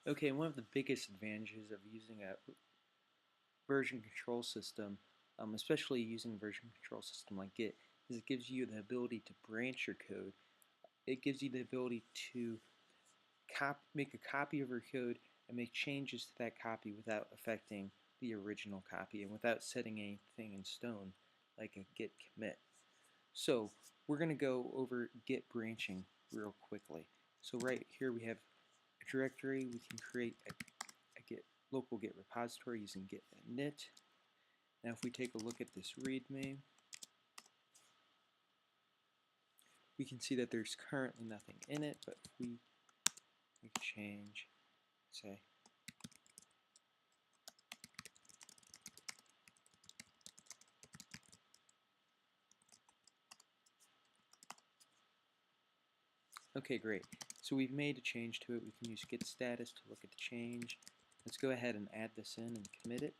Okay, one of the biggest advantages of using a version control system, especially using a version control system like Git, is it gives you the ability to branch your code. It gives you the ability to make a copy of your code and make changes to that copy without affecting the original copy and without setting anything in stone like a Git commit. So we're going to go over Git branching real quickly. So right here we have a directory. We can create a local Git repository using git init. Now if we take a look at this README, we can see that there's currently nothing in it, but if we make a change, say, okay, great. So we've made a change to it. We can use git status to look at the change. Let's go ahead and add this in and commit it.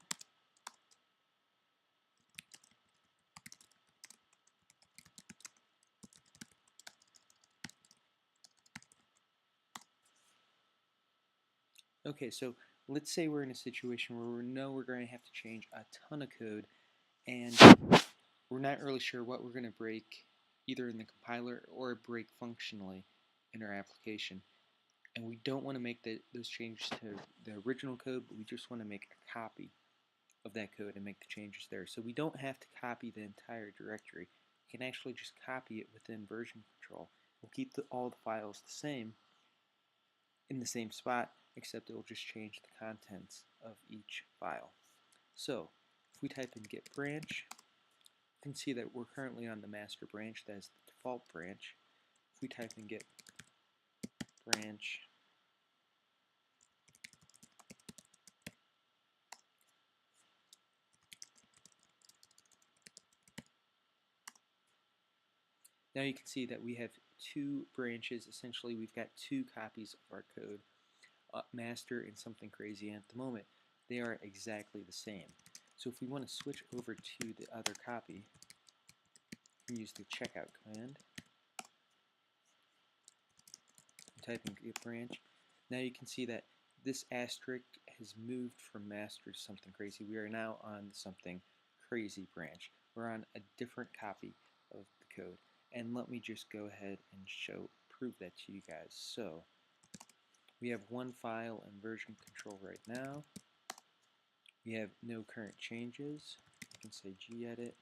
Okay, so let's say we're in a situation where we know we're going to have to change a ton of code and we're not really sure what we're going to break either in the compiler or break functionally in our application. And we don't want to make those changes to the original code, but we just want to make a copy of that code and make the changes there. So we don't have to copy the entire directory. We can actually just copy it within version control. We'll keep all the files the same in the same spot, except it will just change the contents of each file. So if we type in git branch, you can see that we're currently on the master branch. That is the default branch. If we type in git branch, now you can see that we have two branches. Essentially, we've got two copies of our code, master and something crazy. And at the moment, they are exactly the same. So if we want to switch over to the other copy, we can use the checkout command. Type in git branch. Now you can see that this asterisk has moved from master to something crazy. We are now on something crazy branch. We're on a different copy of the code. And let me just go ahead and prove that to you guys. So we have one file in version control right now. We have no current changes. I can say gedit.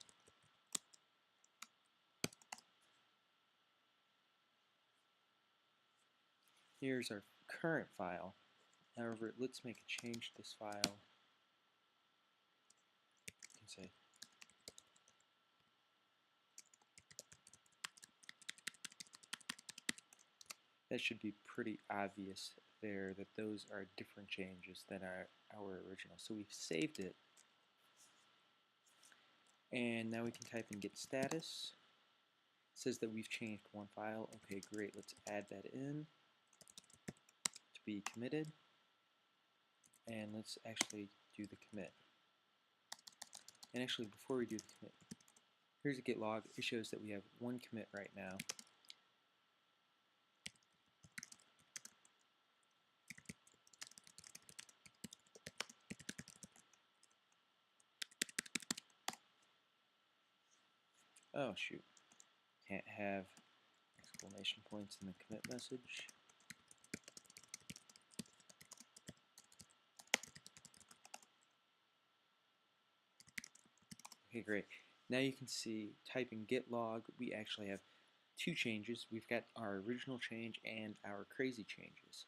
Here's our current file. However, let's make a change to this file. You can say that should be pretty obvious there that those are different changes than our original. So we've saved it. And now we can type in git status. It says that we've changed one file. Okay, great. Let's add that in to be committed. And let's actually do the commit. And actually, before we do the commit, here's a git log. It shows that we have one commit right now. Oh, shoot. Can't have exclamation points in the commit message. Okay, great. Now you can see, typing git log, we actually have two changes. We've got our original change and our crazy changes.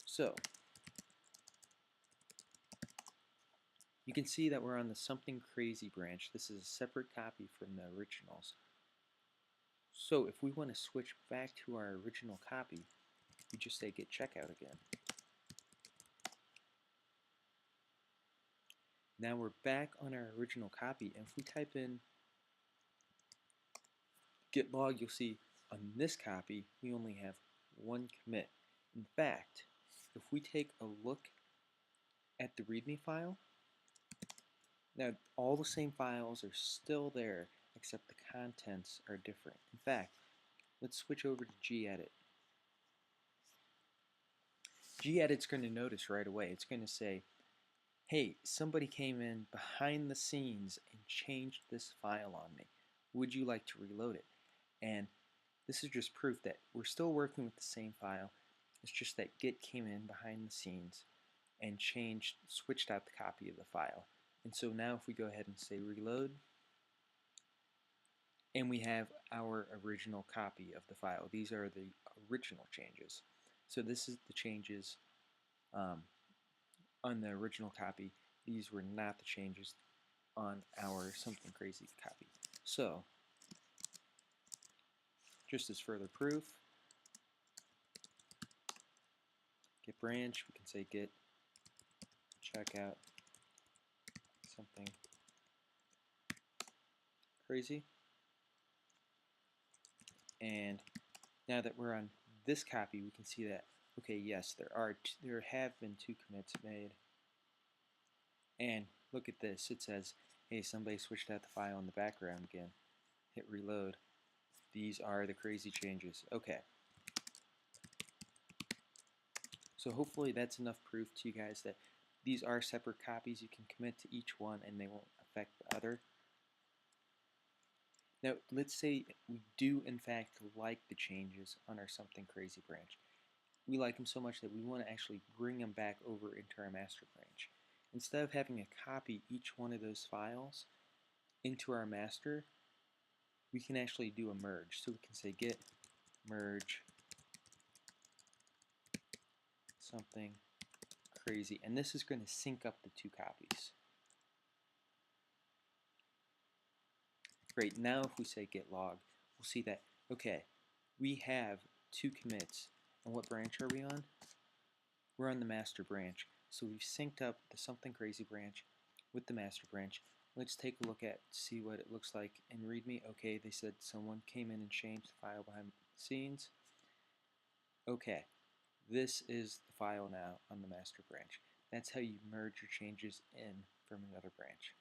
So you can see that we're on the something crazy branch. This is a separate copy from the originals. So if we want to switch back to our original copy, we just say git checkout again. Now we're back on our original copy, and if we type in git log, you'll see on this copy we only have one commit. In fact, if we take a look at the README file, now all the same files are still there, except the contents are different. In fact, let's switch over to gedit. gedit's going to notice right away. It's going to say, hey, somebody came in behind the scenes and changed this file on me. Would you like to reload it? And this is just proof that we're still working with the same file. It's just that Git came in behind the scenes and switched out the copy of the file. And so now if we go ahead and say reload, and we have our original copy of the file. These are the original changes. So this is the changes on the original copy. These were not the changes on our something crazy copy. So just as further proof, git branch, we can say git checkout something crazy. And now that we're on this copy, we can see that, okay, yes, there have been 2 commits made. And look at this. It says, hey, somebody switched out the file in the background again. Hit reload. These are the crazy changes. Okay. So hopefully that's enough proof to you guys that these are separate copies. You can commit to each one and they won't affect the other. Now, let's say we do in fact like the changes on our something crazy branch. We like them so much that we want to actually bring them back over into our master branch. Instead of having to copy each one of those files into our master, we can actually do a merge. So we can say git merge something crazy, and this is going to sync up the 2 copies. Great, now if we say git log, we'll see that, okay, we have 2 commits, and what branch are we on? We're on the master branch. So we've synced up the something crazy branch with the master branch. Let's take a look at, see what it looks like in README. Okay, they said someone came in and changed the file behind the scenes. Okay, this is the file now on the master branch. That's how you merge your changes in from another branch.